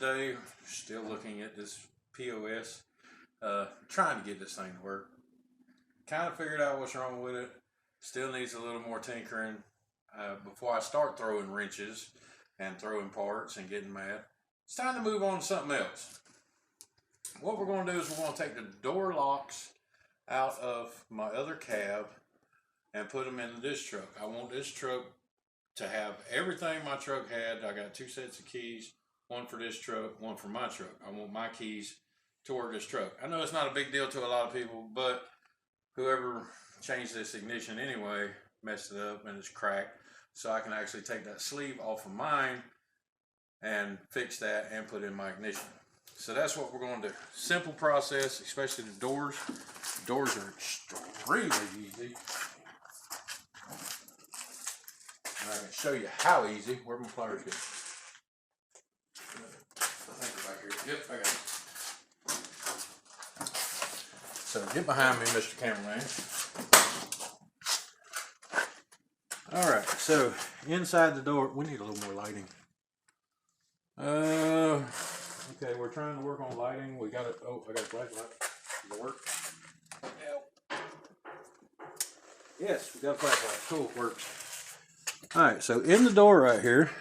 today. Still looking at this POS. Trying to get this thing to work. Kind of figured out what's wrong with it. Still needs a little more tinkering. Before I start throwing wrenches and throwing parts and getting mad, it's time to move on to something else. What we're going to do is we're going to take the door locks out of my other cab and put them in this truck. I want this truck to have everything my truck had. I got 2 sets of keys, one for this truck, one for my truck. I want my keys to work this truck. I know it's not a big deal to a lot of people, but whoever changed this ignition anyway messed it up and it's cracked. So I can actually take that sleeve off of mine and fix that and put in my ignition. So that's what we're going to do. Simple process, especially the doors. Doors are extremely easy. And I can show you how easy. Where my pliers go? I think they're back here. Yep, I got it. So get behind me, Mr. Cameraman. Alright, so inside the door, we need a little more lighting. Okay, we're trying to work on lighting. We got it. Oh, I got a flashlight. Does it work? Yep. Yes, we got a flashlight. Cool, it works. Alright, so in the door right here,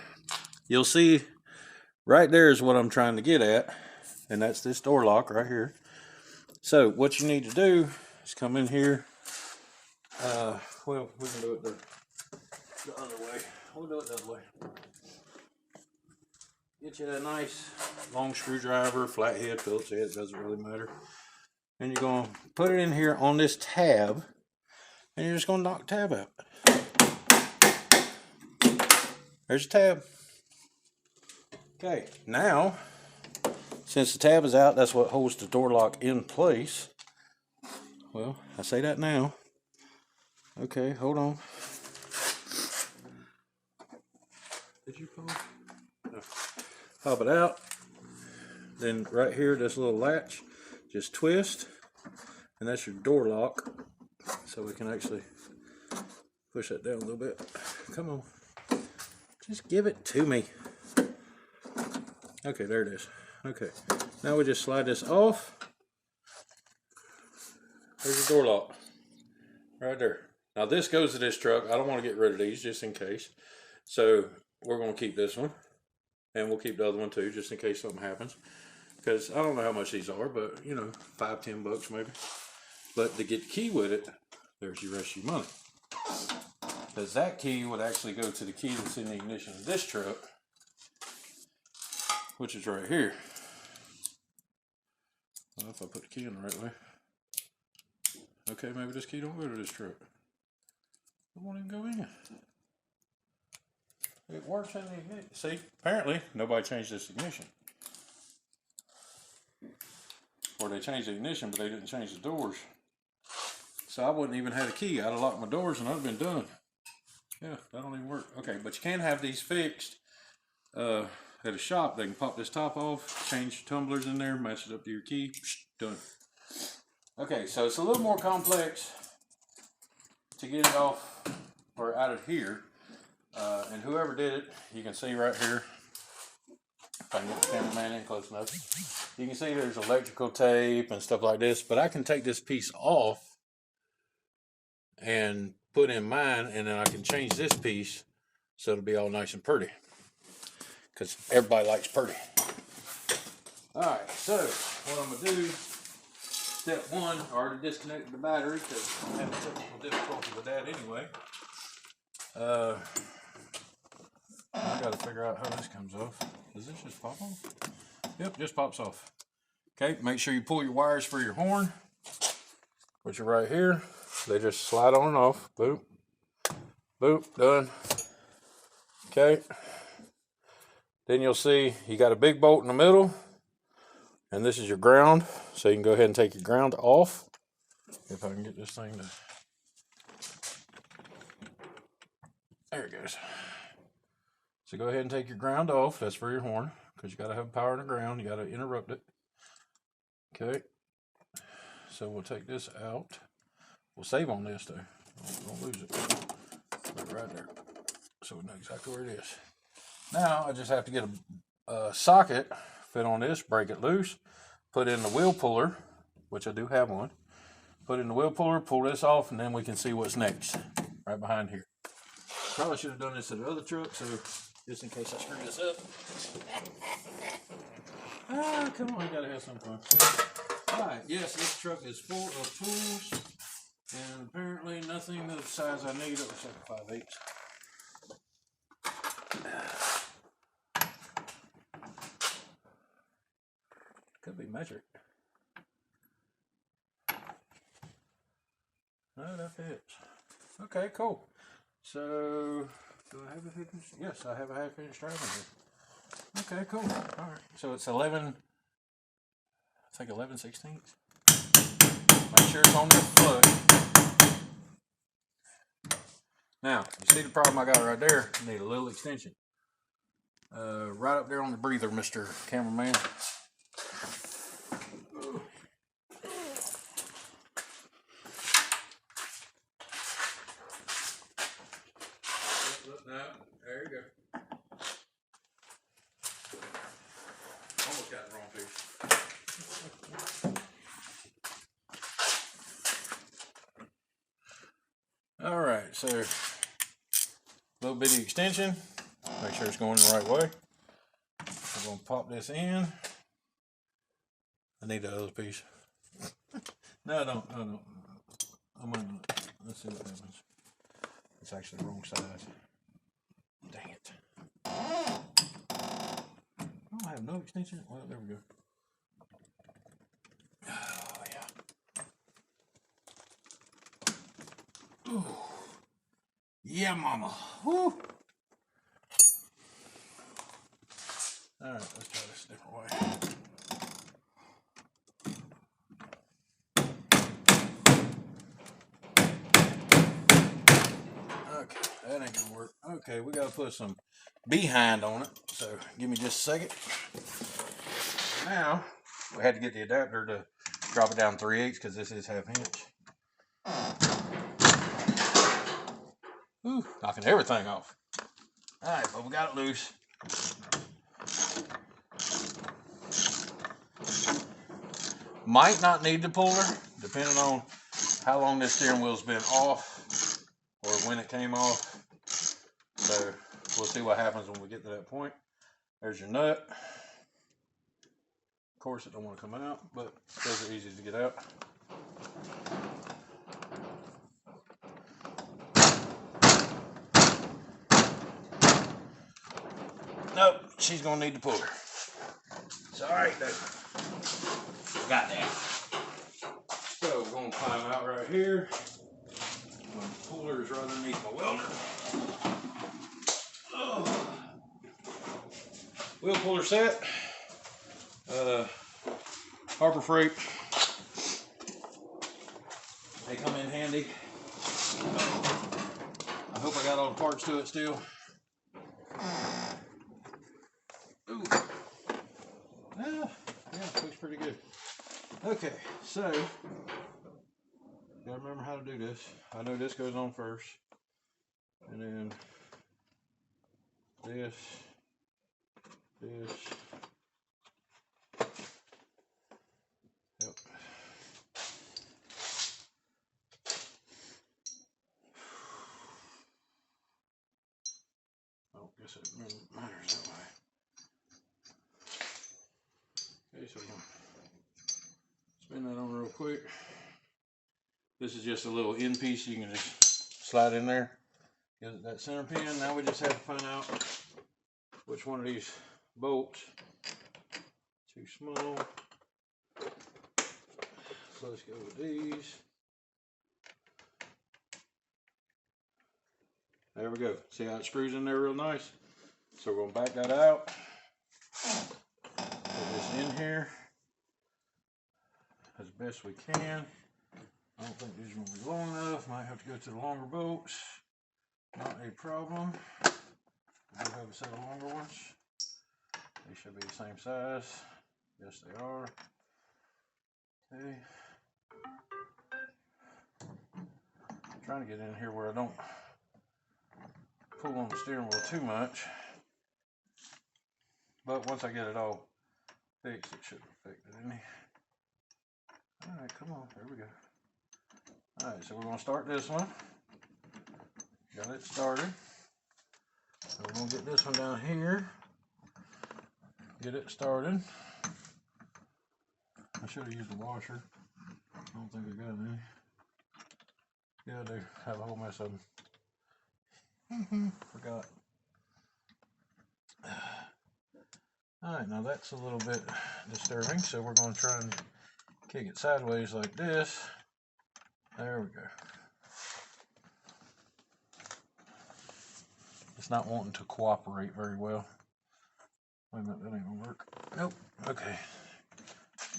you'll see right there is what I'm trying to get at. And that's this door lock right here. So what you need to do is come in here. Well, we can do it the other way. We'll do it the other way. Get you a nice long screwdriver, flathead, Phillips head, it doesn't really matter. And you're going to put it in here on this tab, and you're just going to knock the tab out. There's the tab. Okay, now, since the tab is out, that's what holds the door lock in place. Well, I say that now. Okay, hold on. Did you pop? No. Pop it out. Then right here, this little latch, just twist, and that's your door lock. So we can actually push that down a little bit. Come on. Just give it to me. Okay, there it is. Okay, now we just slide this off. There's your door lock. Right there. Now this goes to this truck. I don't want to get rid of these just in case. So we're going to keep this one. And we'll keep the other one too, just in case something happens. Because I don't know how much these are, but you know, $5-10 maybe. But to get the key with it, there's your rest of your money. Because that key would actually go to the key that's in the ignition of this truck, which is right here. Well, if I put the key in the right way. Okay, maybe this key don't go to this truck. It won't even go in. It works in the ignition. See, apparently nobody changed this ignition. Or they changed the ignition, but they didn't change the doors. So I wouldn't even have a key. I'd have locked my doors and I'd have been done. Yeah, that don't even work. Okay, but you can have these fixed at a shop. They can pop this top off, change tumblers in there, match it up to your key. Done. Okay, so it's a little more complex to get it off or out of here. And whoever did it, you can see right here, if I can get the cameraman in close enough, you can see there's electrical tape and stuff like this, but I can take this piece off and put in mine, and then I can change this piece so it'll be all nice and pretty, because everybody likes pretty. Alright, so what I'm going to do, step one, I already disconnected the battery because I'm having technical difficulty with that anyway. I gotta figure out how this comes off. Does this just pop off? Yep, just pops off. Okay, make sure you pull your wires for your horn, which are right here. They just slide on and off. Boop. Boop, done. Okay. Then you'll see you got a big bolt in the middle, and this is your ground. So you can go ahead and take your ground off. If I can get this thing to... There it goes. So go ahead and take your ground off. That's for your horn, because you got to have power in the ground. You got to interrupt it. Okay. So we'll take this out. We'll save on this though. Don't lose it. Put it right there. So we know exactly where it is. Now I just have to get a socket fit on this, break it loose, put in the wheel puller, which I do have one. Put in the wheel puller, pull this off, and then we can see what's next, right behind here. Probably should have done this to the other truck, so just in case I screw this up. Ah, come on, I gotta have some fun. Alright, yes, this truck is full of tools, and apparently nothing of the size I need. It looks like a 5/8. Could be metric. No, that fits. Okay, cool. So, do I have a half inch? Yes, I have a 1/2 inch drive in here. Okay, cool. Alright, so it's 11, I think 11/16. Make sure it's on the foot. Now, you see the problem I got right there? I need a little extension. Right up there on the breather, Mr. Cameraman. No, there you go. Almost got the wrong piece. All right, so little bitty extension. Make sure it's going the right way. I'm gonna pop this in. I need the other piece. No, I don't. I might not. Let's see what happens. It's actually the wrong size. Dang it. I don't have no extension. Well, there we go. Oh, yeah. Ooh. Yeah, mama. Woo. All right, let's try this a different way. Okay, that ain't gonna work. Okay, we gotta put some behind on it. So give me just a second. Now we had to get the adapter to drop it down 3/8 because this is 1/2 inch. Ooh, knocking everything off. All right, but we got it loose. Might not need the puller, depending on how long this steering wheel's been off or when it came off. So we'll see what happens when we get to that point. There's your nut. Of course, it don't want to come out, but those are easy to get out. Nope, she's gonna need the puller. It's all right though. Got that. So we're gonna climb out right here. My puller is right underneath my welder. Oh. Wheel puller set. Harbor Freight. They come in handy. I hope I got all the parts to it still. Ooh. Yeah, it looks pretty good. Okay, so gotta remember how to do this. I know this goes on first, and then this. Yep. Oh, guess it matters that way. Okay, so we're gonna spin that on real quick. This is just a little end piece you can just slide in there. Get that center pin. Now we just have to find out which one of these bolts too small. So let's go with these. There we go. See how it screws in there real nice? So we're going to back that out. Put this in here as best we can. I don't think these are going to be long enough. Might have to go to the longer bolts. Not a problem. I do have a set of longer ones. They should be the same size. Yes, they are. Okay. I'm trying to get in here where I don't pull on the steering wheel too much. But once I get it all fix it. Should have fixed it, didn't he? Alright, come on, there we go. Alright, so we're gonna start this one. Got it started. So we're gonna get this one down here. Get it started. I should have used a washer. I don't think I got any. Yeah, I do have a whole mess of them. Forgot. Alright, now that's a little bit disturbing, so we're going to try and kick it sideways like this. There we go. It's not wanting to cooperate very well. Wait a minute, that ain't gonna work. Nope. Okay.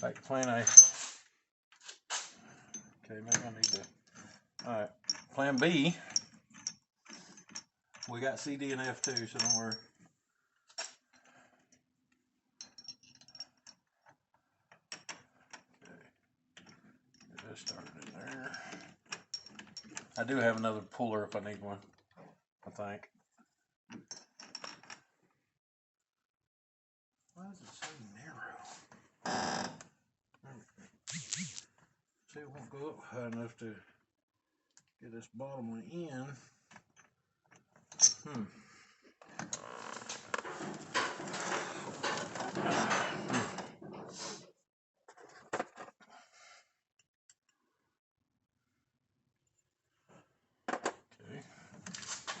Back to plan A. Okay, maybe I need to. Alright. Plan B. We got C, D, and F too, so don't worry. Okay. Get this started in there. I do have another puller if I need one, I think. Why is it so narrow? See, it won't go up high enough to get this bottom one in. Okay.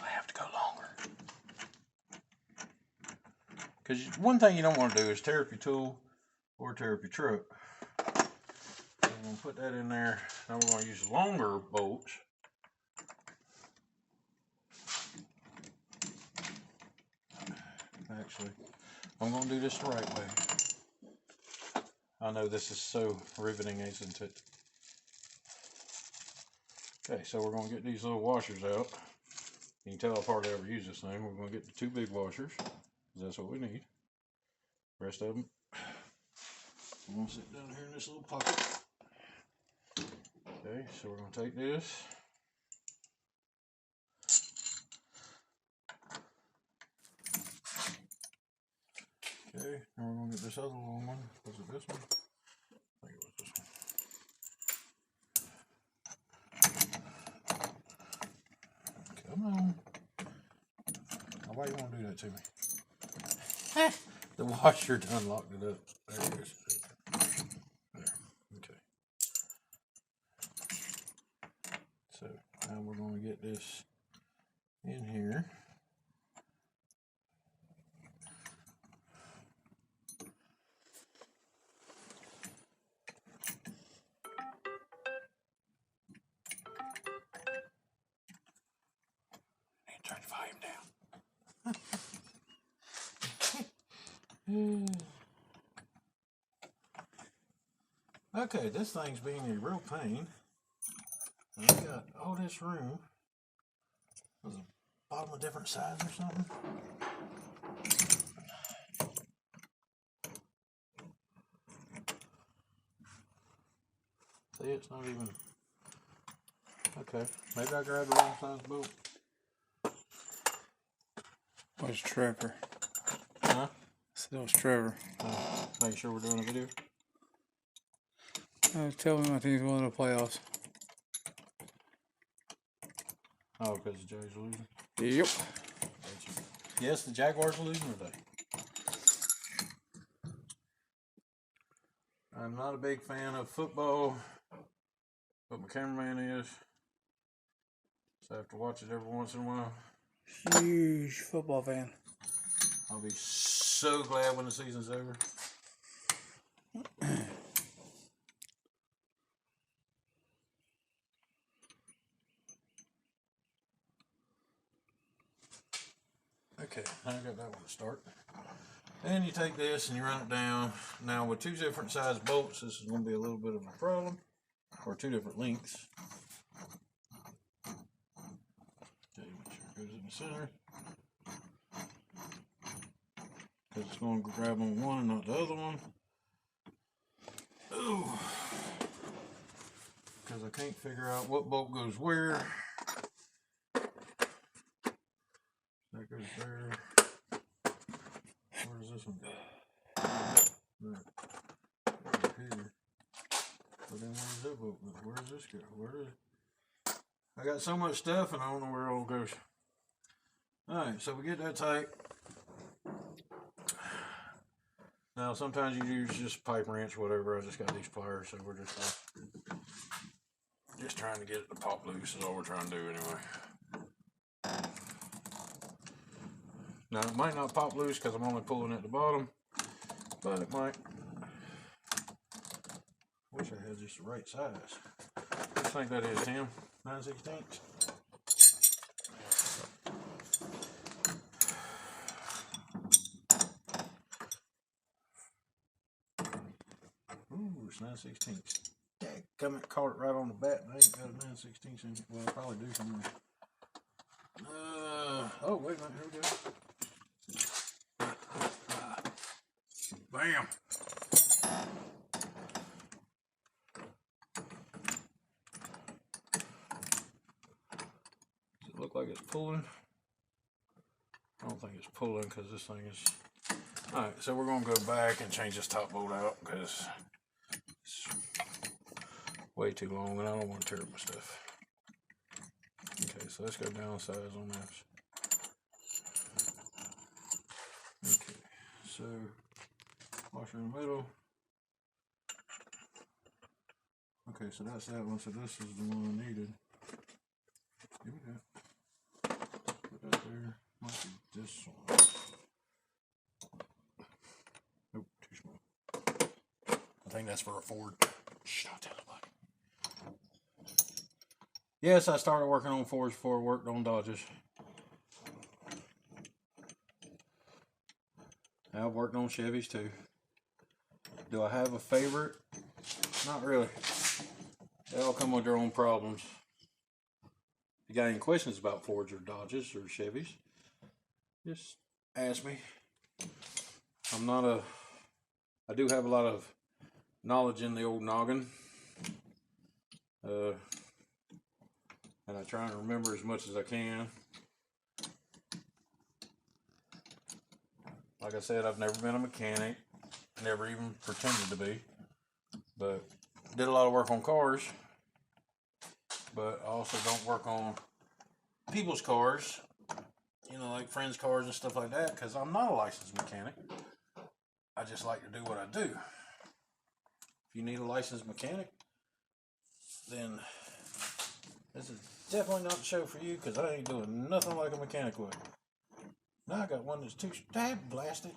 I have to go longer. Because one thing you don't want to do is tear up your tool or tear up your truck. So I'm going to put that in there. Now we're going to use longer bolts. Actually, I'm going to do this the right way. I know this is so riveting, isn't it? Okay, so we're going to get these little washers out. You can tell I hardly ever use this thing. We're going to get the two big washers, because that's what we need. The rest of them, I'm going to sit down here in this little pocket. Okay, so we're going to take this. Okay, now we're going to get this other long one. Was it this one? I think it was this one. Come on. Now, why you want to do that to me? The washer done locked it up. There it is. There. Okay. So now we're going to get this in here. Turn the volume down. Okay, this thing's being a real pain. And I got all this room. Was the bottom a different size or something? See, it's not even. Okay, maybe I grabbed the wrong size bolt. What's Trevor? Huh? That was Trevor. Make sure we're doing a video. Tell me my team's won the playoffs. Oh, because the Jays are losing? Yep. Yes, the Jaguars are losing today. I'm not a big fan of football, but my cameraman is. So I have to watch it every once in a while. Huge football fan. I'll be so glad when the season's over. Okay, now I got that one to start. And you take this and you run it down. Now with two different size bolts, this is going to be a little bit of a problem, or two different lengths. Okay, make sure it goes in the center. Because it's going to grab on one and not the other one. Ooh. Because I can't figure out what bolt goes where. That goes there. Where does this one go? There. zip opener. Where does this go? I got so much stuff and I don't know where it all goes. Alright, so we get that tight. Now sometimes you use just pipe wrench, whatever. I just got these pliers, so we're just trying to get it to pop loose is all we're trying to do anyway. Now it might not pop loose because I'm only pulling at the bottom, but it might. Wish I had just the right size. What do you think that is, Tim? 9/16? Ooh, it's 9/16. Yeah, come and caught it right on the bat, and I ain't got a 9/16 in it. Well, I probably do somewhere. Oh, wait a minute, here we go. Bam! Does it look like it's pulling? I don't think it's pulling because this thing is... Alright, so we're going to go back and change this top bolt out because it's way too long and I don't want to tear up my stuff. Okay, so let's go downsize on this. Okay, so washer in the middle. Okay, so that's that one. So this is the one I needed. Give me that. Put that there. Might be this one. Nope, too small. I think that's for a Ford. Shh, don't tell nobody. Yes, I started working on Fords before I worked on Dodges. I've worked on Chevys too. Do I have a favorite? Not really. They all come with their own problems. If you got any questions about Fords or Dodges or Chevys, just ask me. I do have a lot of knowledge in the old noggin. And I try and remember as much as I can. Like I said, I've never been a mechanic, never even pretended to be, but did a lot of work on cars, but I also don't work on people's cars, you know, like friends' cars and stuff like that, because I'm not a licensed mechanic. I just like to do what I do. If you need a licensed mechanic, then this is definitely not the show for you, because I ain't doing nothing like a mechanic would. Now I got one that's too stab blasted.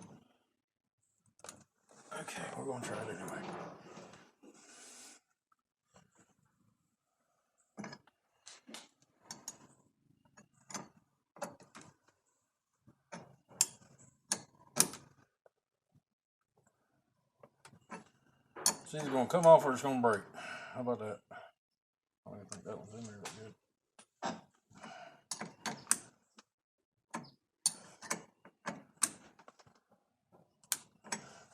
Okay, we're gonna try it anyway. It's either gonna come off or it's gonna break. How about that? I don't think that one's in there good.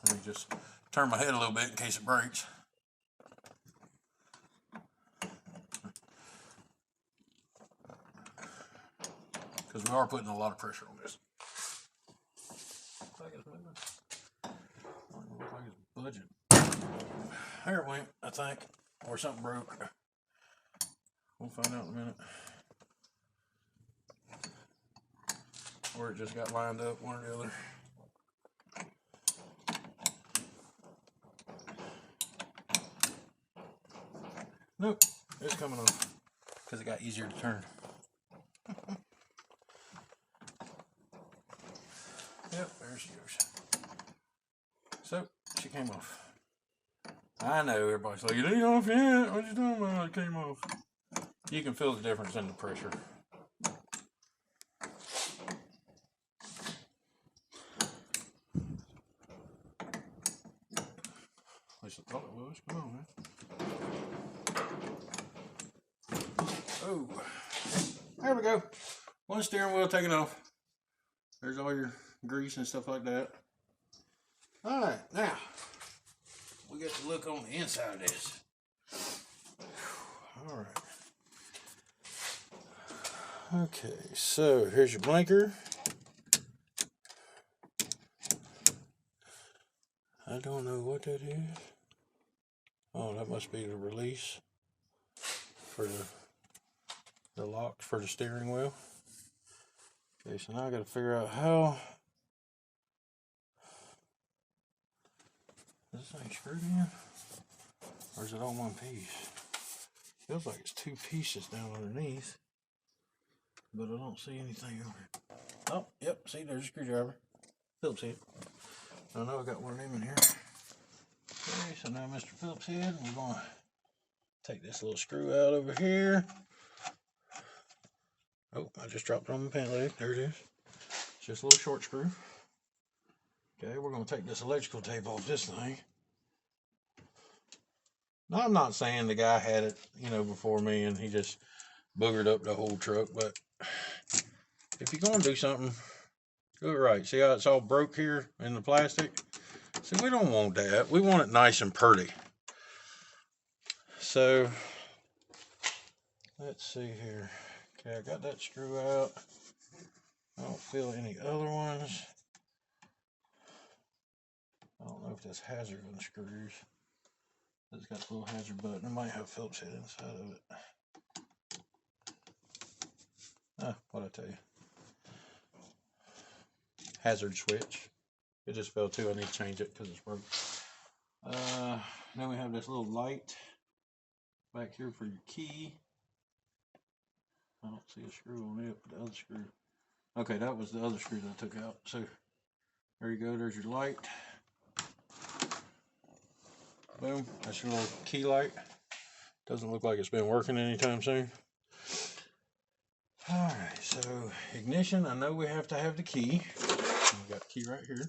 Let me just turn my head a little bit in case it breaks. Because we are putting a lot of pressure on this. Looks like it's moving. Looks like it's budging. There it went, I think. Or something broke. We'll find out in a minute. Or it just got lined up, one or the other. Nope, it's coming off because it got easier to turn. Yep, there she goes. So, she came off. I know, everybody's like, it ain't off yet. What you talking about? It came off. You can feel the difference in the pressure. At least I thought it was. Come on, man. Oh, there we go. One steering wheel taken off. There's all your grease and stuff like that. All right, now we get to look on the inside of this. All right. Okay, so here's your blinker. I don't know what that is. Oh, that must be the release for the lock for the steering wheel. Okay, so now I got to figure out how is this thing screwed in, or is it all one piece? Feels like it's two pieces down underneath, but I don't see anything over it. Oh, yep, see, there's a screwdriver. Phillips head. I know I got one of them in here. Okay, so now Mr. Phillips head, we're going to take this little screw out over here. Oh, I just dropped it on my pant leg. There it is. It's just a little short screw. Okay, we're going to take this electrical tape off this thing. Now, I'm not saying the guy had it, before me and he just boogered up the whole truck, but if you're going to do something, do it right. See how it's all broke here in the plastic? See, we don't want that. We want it nice and pretty. So, let's see here. Okay, I got that screw out. I don't feel any other ones. I don't know if that's hazard unscrews. It's got a little hazard button. It might have Phillips head inside of it. What'd I tell you? Hazard switch. It just fell too. I need to change it because it's broke. Then we have this little light back here for your key. I don't see a screw on it, but the other screw. Okay, that was the other screw that I took out. So there you go. There's your light. Boom. That's your little key light. Doesn't look like it's been working anytime soon. Alright, so ignition. I know we have to have the key. We got the key right here.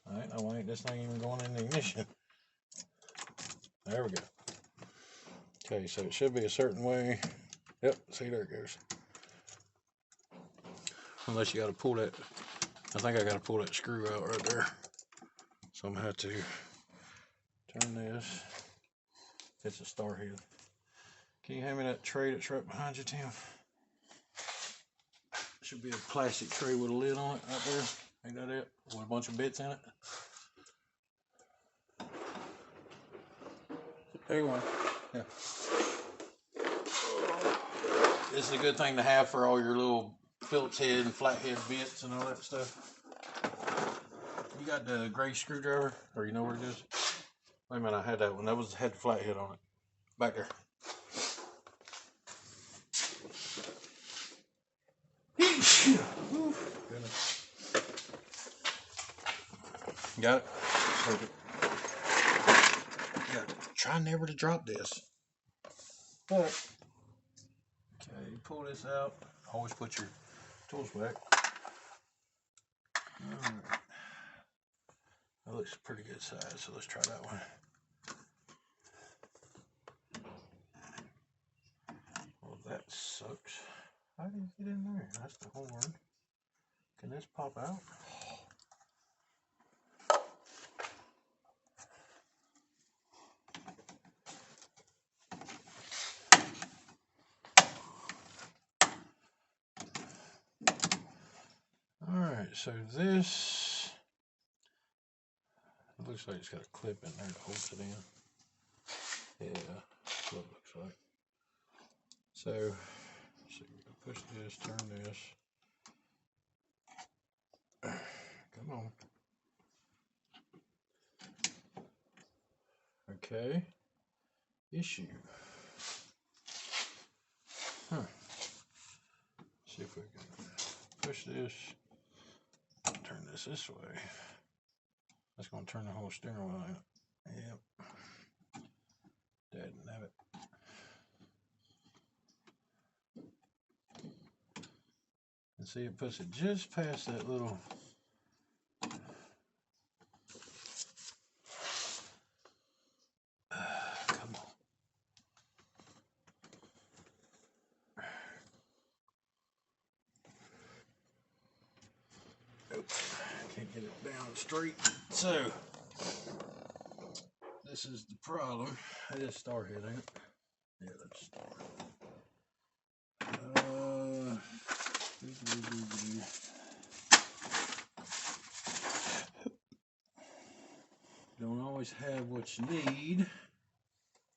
Alright, now why ain't this thing even going in the ignition? There we go. Okay, so it should be a certain way. Yep, see, there it goes. Unless you got to pull that. I think I got to pull that screw out right there. So I'm going to have to turn this. It's a star head. Can you hand me that tray that's right behind you, Tim? Should be a plastic tray with a lid on it right there. Ain't that it? With a bunch of bits in it. There you go. Yeah. This is a good thing to have for all your little Phillips head and flathead bits and all that stuff. You got the gray screwdriver, or you know where it is? Wait a minute, I had that one. That had the flathead on it. Back there. Got it? Perfect. Yeah, try never to drop this. But, okay, you pull this out. Always put your tools back. Alright. That looks pretty good size, so let's try that one. Well, that sucks. How did it get in there? That's the horn. Can this pop out? Alright, so this, it looks like it's got a clip in there that holds it in. Yeah, that's what it looks like. So push this, turn this. Come on. Okay. Issue. See if we can push this. Turn this way. That's going to turn the whole steering wheel out. Yep. Dadnabbit. And see, it puts it just past that little. Come on. Nope. Can't get it down straight. So, this is the problem. It is star head, ain't it? Yeah, that's star. don't always have what you need.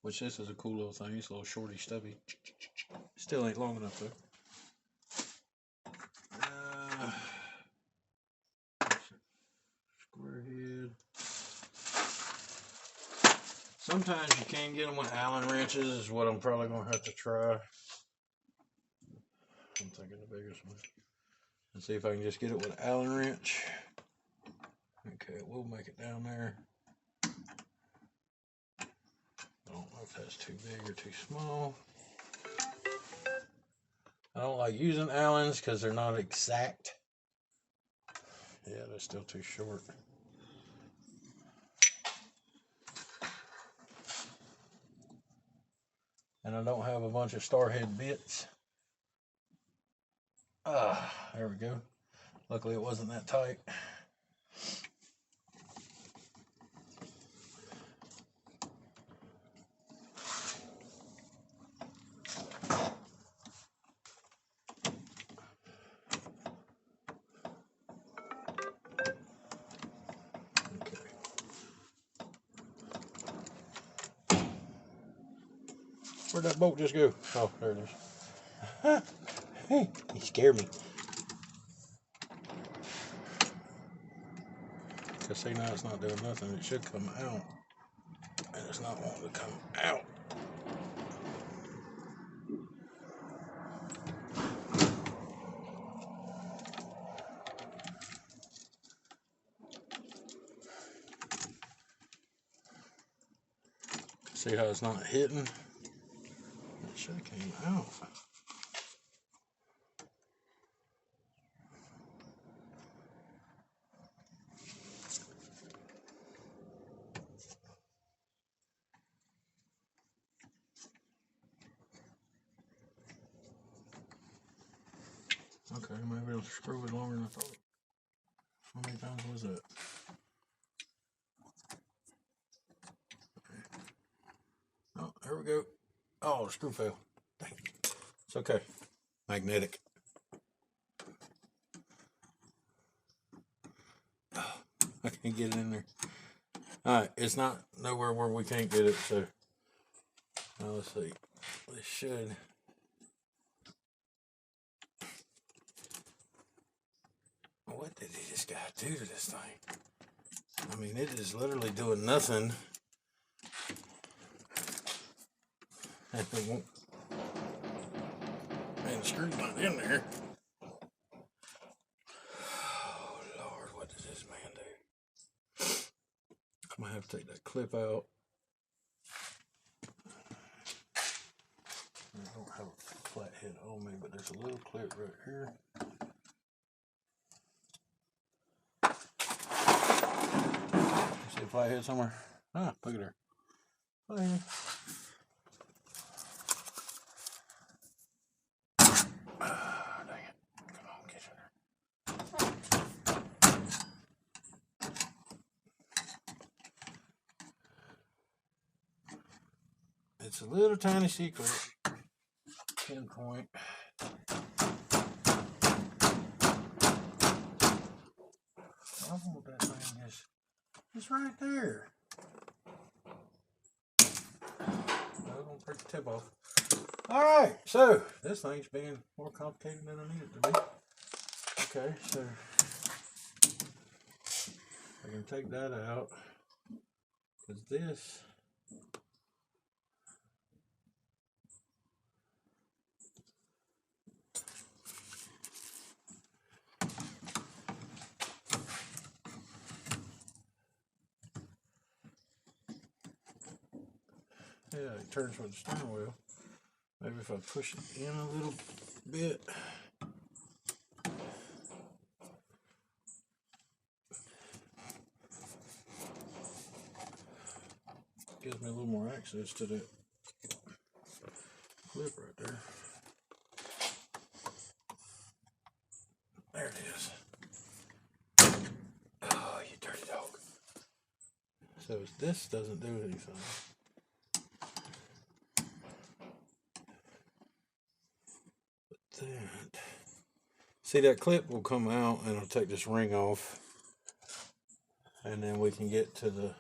Which this is a cool little thing. It's a little shorty stubby. Still ain't long enough though. Square head. Sometimes you can get them with Allen wrenches, is what I'm probably going to have to try. I'm thinking the biggest one. And see if I can just get it with an Allen wrench. Okay, we'll make it down there. I don't know if that's too big or too small. I don't like using Allens because they're not exact. Yeah, they're still too short. And I don't have a bunch of star head bits. There we go. Luckily it wasn't that tight. Where'd that bolt just go? Oh, there it is. He scared me. Cause see, now it's not doing nothing. It should come out. And it's not wanting to come out. See how it's not hitting? It should have came out. Okay, maybe it'll screw it longer than I thought. How many times was that? Okay. Oh, there we go. Oh, the screw fell. Dang it. It's okay. Magnetic. Oh, I can't get it in there. Alright, it's not nowhere where we can't get it, so now let's see. This should. What did this guy do to this thing? I mean, it is literally doing nothing. And it won't. Man, the screw's not in there. Oh, Lord, what does this man do? I'm gonna have to take that clip out. I don't have a flat head on me, but there's a little clip right here. See a flat head somewhere? Ah, look at her. Flat head. Dang it. Come on, get in there. It's a little tiny secret. Pinpoint. I want that thing it's right there. I'm gonna break the tip off. Alright, so this thing's being more complicated than I need it to be. Okay, so I can take that out. Because this yeah, it turns with the steering wheel. Maybe if I push it in a little bit. Gives me a little more access to that clip right there. There it is. Oh, you dirty dog. So this doesn't do anything. That. See, that clip will come out and I'll take this ring off and then we can get to the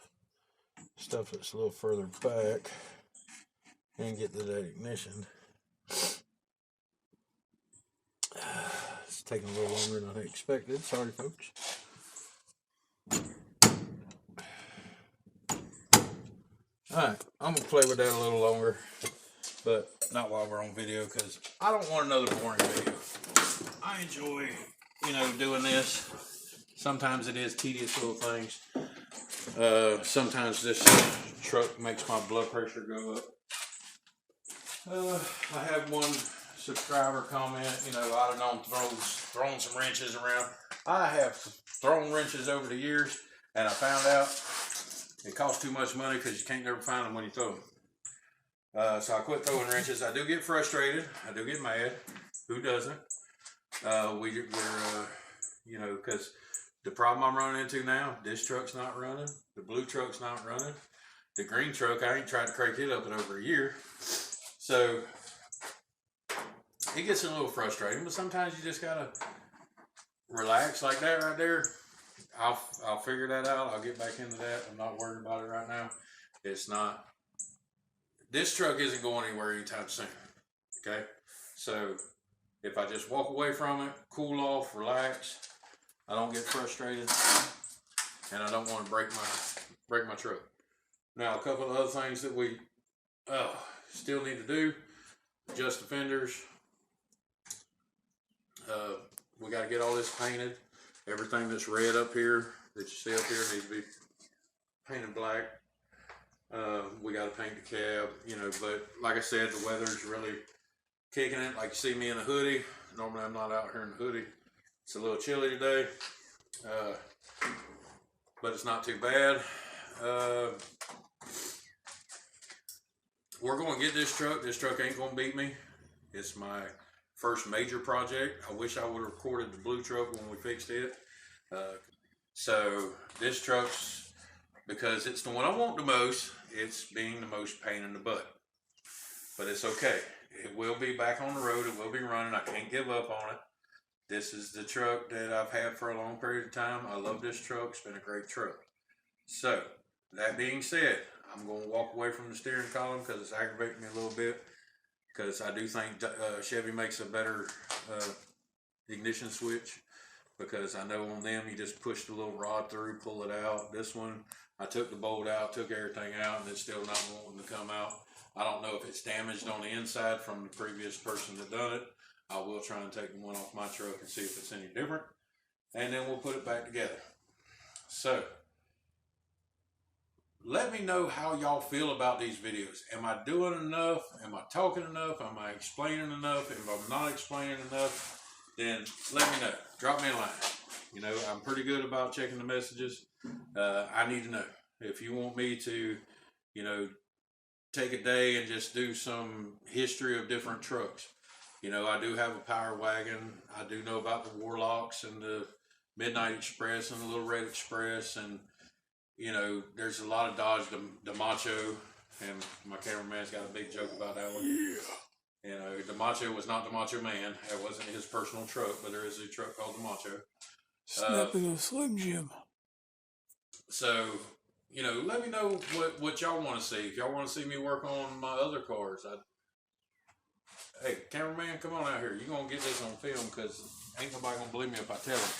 stuff that's a little further back and get to that ignition. It's taking a little longer than I expected. Sorry, folks. Alright, I'm going to play with that a little longer, but not while we're on video, because I don't want another boring video. I enjoy, doing this. Sometimes it is tedious little things. Sometimes this truck makes my blood pressure go up. I had one subscriber comment, I don't know, throwing some wrenches around. I have thrown wrenches over the years, and I found out it costs too much money because you can't never find them when you throw them. So I quit throwing wrenches. I do get frustrated. I do get mad. Who doesn't? Because the problem I'm running into now, this truck's not running. The blue truck's not running. The green truck, I ain't tried to crank it up in over a year. So it gets a little frustrating, but sometimes you just gotta relax like that right there. I'll figure that out. I'll get back into that. I'm not worried about it right now. It's not. This truck isn't going anywhere anytime soon. Okay, so if I just walk away from it, cool off, relax, I don't get frustrated, and I don't want to break my truck. Now, a couple of other things that we still need to do: adjust the fenders. We got to get all this painted. Everything that's red up here that you see up here needs to be painted black. We got to paint the cab, but like I said, the weather's really kicking it. Like you see me in a hoodie. Normally I'm not out here in a hoodie. It's a little chilly today, but it's not too bad. We're going to get this truck. This truck ain't going to beat me. It's my first major project. I wish I would have recorded the blue truck when we fixed it. So this truck's, because it's the one I want the most, it's being the most pain in the butt. But it's okay. It will be back on the road. It will be running. I can't give up on it. This is the truck that I've had for a long period of time. I love this truck. It's been a great truck. So, that being said, I'm going to walk away from the steering column because it's aggravating me a little bit. Because I do think Chevy makes a better ignition switch. Because I know on them, you just push the little rod through, pull it out. This one, I took the bolt out, took everything out, and it's still not wanting to come out. I don't know if it's damaged on the inside from the previous person that done it. I will try and take the one off my truck and see if it's any different. And then we'll put it back together. So, let me know how y'all feel about these videos. Am I doing enough? Am I talking enough? Am I explaining enough? If I'm not explaining enough, then let me know. Drop me a line. I'm pretty good about checking the messages. I need to know. If you want me to, take a day and just do some history of different trucks. I do have a Power Wagon. I do know about the Warlocks and the Midnight Express and the Little Red Express. And, there's a lot of Dodge DeMacho. And my cameraman's got a big joke about that one. Yeah. DeMacho was not DeMacho Man. It wasn't his personal truck, but there is a truck called DeMacho. Snapping a Slim Jim. So, let me know what y'all want to see. If y'all want to see me work on my other cars, hey, cameraman, come on out here. You're going to get this on film because ain't nobody going to believe me if I tell them.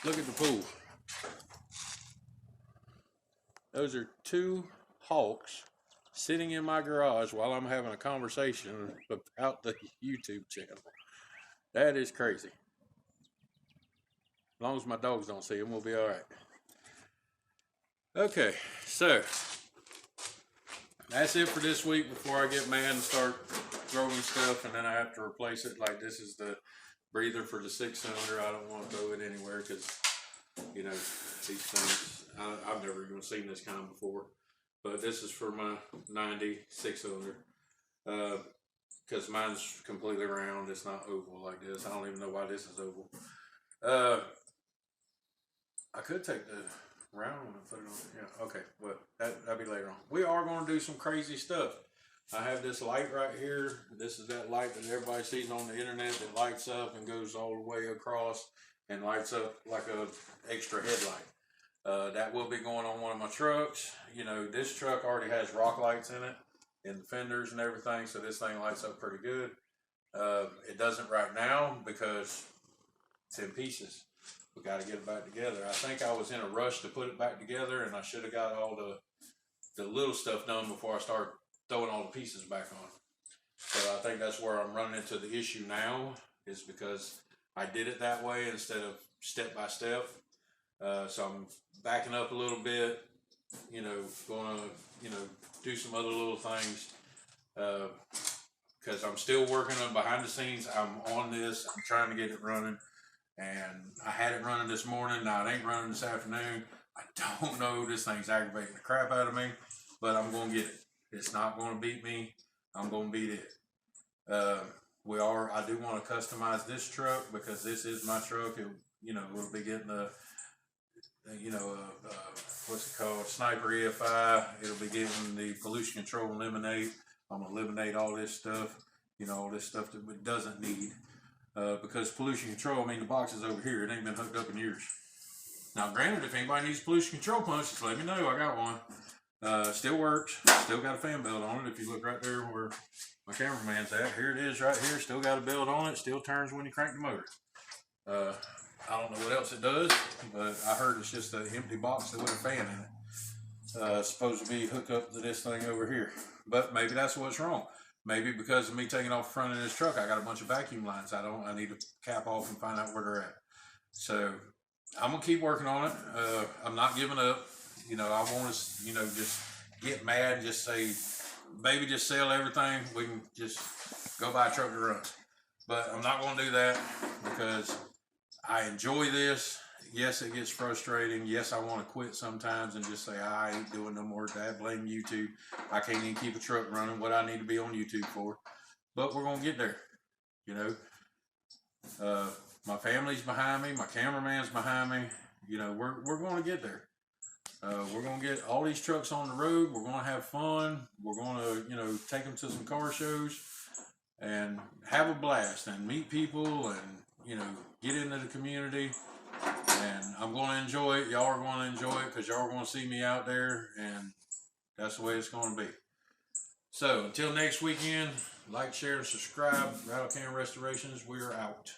Look at the pool. Those are two Hawks sitting in my garage while I'm having a conversation about the YouTube channel. That is crazy. As long as my dogs don't see them, we'll be all right. Okay, so that's it for this week before I get mad and start throwing stuff and then I have to replace it. Like this is the breather for the 6-cylinder. I don't want to throw it anywhere because, these things, I've never even seen this kind before. But this is for my 90 6-cylinder. Because mine's completely round. It's not oval like this. I don't even know why this is oval. I could take the round one and put it on. Yeah, okay. Well, that'll be later on. We are going to do some crazy stuff. I have this light right here. This is that light that everybody sees on the internet that lights up and goes all the way across and lights up like a extra headlight. That will be going on one of my trucks. You know, this truck already has rock lights in it, in the fenders and everything, so this thing lights up pretty good. It doesn't right now because it's in pieces. We got to get it back together. I think I was in a rush to put it back together, and I should have got all the little stuff done before I start throwing all the pieces back on. So I think that's where I'm running into the issue now, is because I did it that way instead of step by step. So I'm backing up a little bit, you know, going to, you know, do some other little things, because I'm still working on behind the scenes. I'm on this, I'm trying to get it running, and I had it running this morning. Now it ain't running this afternoon. I don't know, this thing's aggravating the crap out of me, but I'm going to get it. It's not going to beat me. I'm going to beat it. I do want to customize this truck because this is my truck. It, you know, we'll be getting what's it called? Sniper EFI. It'll be getting the pollution control eliminate. I'm going to eliminate all this stuff, you know, all this stuff that it doesn't need. Because pollution control, I mean, the box is over here. It ain't been hooked up in years. Now, granted, if anybody needs pollution control pumps, just let me know. I got one. Still works. Still got a fan belt on it. If you look right there where my cameraman's at, here it is right here. Still got a belt on it. Still turns when you crank the motor. I don't know what else it does, but I heard it's just an empty box with a fan in it. It's supposed to be hooked up to this thing over here. But maybe that's what's wrong. Maybe because of me taking off the front of this truck, I got a bunch of vacuum lines. I need to cap off and find out where they're at. So I'm gonna keep working on it. I'm not giving up. You know, I want to, you know, just get mad and just say, baby, just sell everything. We can just go buy a truck to run. But I'm not gonna do that because I enjoy this. Yes, it gets frustrating. Yes, I want to quit sometimes and just say, I ain't doing no more. Dad, blame YouTube. I can't even keep a truck running what I need to be on YouTube for. But we're going to get there. You know, my family's behind me. My cameraman's behind me. You know, we're going to get there. We're going to get all these trucks on the road. We're going to have fun. We're going to, you know, take them to some car shows and have a blast and meet people and, you know, get into the community. And I'm going to enjoy it. Y'all are going to enjoy it because y'all are going to see me out there, and that's the way it's going to be. So until next weekend, like, share, and subscribe. Rattle Can Restorations, we're out.